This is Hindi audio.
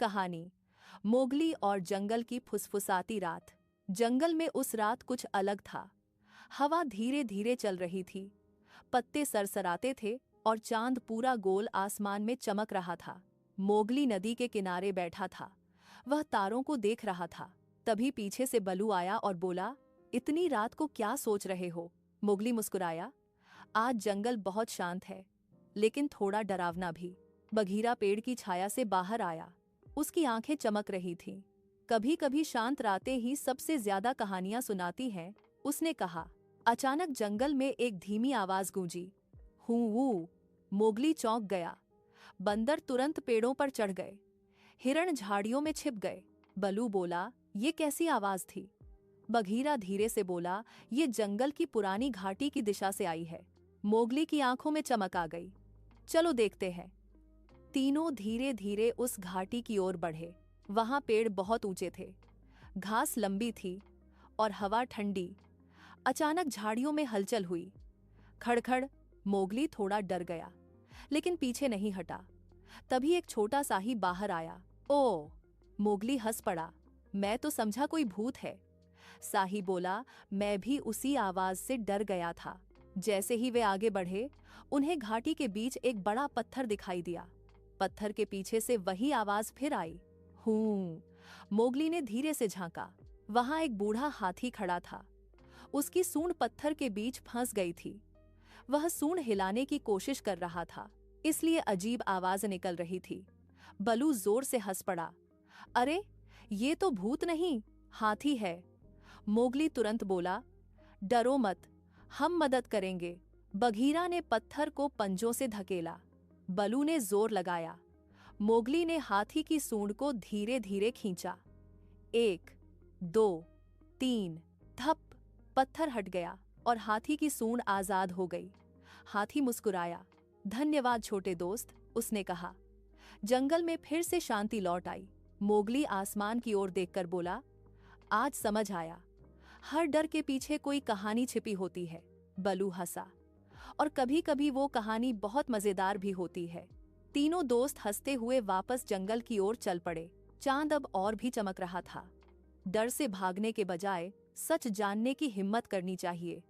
कहानी मोगली और जंगल की फुसफुसाती रात। जंगल में उस रात कुछ अलग था। हवा धीरे धीरे चल रही थी, पत्ते सरसराते थे और चांद पूरा गोल आसमान में चमक रहा था। मोगली नदी के किनारे बैठा था, वह तारों को देख रहा था। तभी पीछे से बलू आया और बोला, इतनी रात को क्या सोच रहे हो? मोगली मुस्कुराया, आज जंगल बहुत शांत है, लेकिन थोड़ा डरावना भी। बघीरा पेड़ की छाया से बाहर आया, उसकी आंखें चमक रही थीं। कभी कभी शांत रातें ही सबसे ज्यादा कहानियां सुनाती हैं, उसने कहा। अचानक जंगल में एक धीमी आवाज गूंजी, हूँ वू। मोगली चौंक गया। बंदर तुरंत पेड़ों पर चढ़ गए, हिरण झाड़ियों में छिप गए। बलू बोला, ये कैसी आवाज थी? बघीरा धीरे से बोला, ये जंगल की पुरानी घाटी की दिशा से आई है। मोगली की आंखों में चमक आ गई। चलो देखते हैं। तीनों धीरे धीरे उस घाटी की ओर बढ़े। वहां पेड़ बहुत ऊंचे थे, घास लंबी थी और हवा ठंडी। अचानक झाड़ियों में हलचल हुई, खड़खड़। मोगली थोड़ा डर गया, लेकिन पीछे नहीं हटा। तभी एक छोटा साही बाहर आया। ओ! मोगली हंस पड़ा, मैं तो समझा कोई भूत है। साही बोला, मैं भी उसी आवाज से डर गया था। जैसे ही वे आगे बढ़े, उन्हें घाटी के बीच एक बड़ा पत्थर दिखाई दिया। पत्थर के पीछे से वही आवाज फिर आई, हूँ। मोगली ने धीरे से झांका। वहां एक बूढ़ा हाथी खड़ा था, उसकी सूंड पत्थर के बीच फंस गई थी। वह सूंड हिलाने की कोशिश कर रहा था, इसलिए अजीब आवाज निकल रही थी। बलू जोर से हंस पड़ा, अरे ये तो भूत नहीं, हाथी है। मोगली तुरंत बोला, डरो मत, हम मदद करेंगे। बघीरा ने पत्थर को पंजों से धकेला। बलू ने जोर लगाया। मोगली ने हाथी की सूंड को धीरे धीरे खींचा। 1, 2, 3, धप। पत्थर हट गया और हाथी की सूंड आजाद हो गई। हाथी मुस्कुराया, धन्यवाद छोटे दोस्त, उसने कहा। जंगल में फिर से शांति लौट आई। मोगली आसमान की ओर देखकर बोला, आज समझ आया, हर डर के पीछे कोई कहानी छिपी होती है। बलू हंसा, और कभी कभी वो कहानी बहुत मजेदार भी होती है। तीनों दोस्त हंसते हुए वापस जंगल की ओर चल पड़े। चांद अब और भी चमक रहा था। डर से भागने के बजाय सच जानने की हिम्मत करनी चाहिए।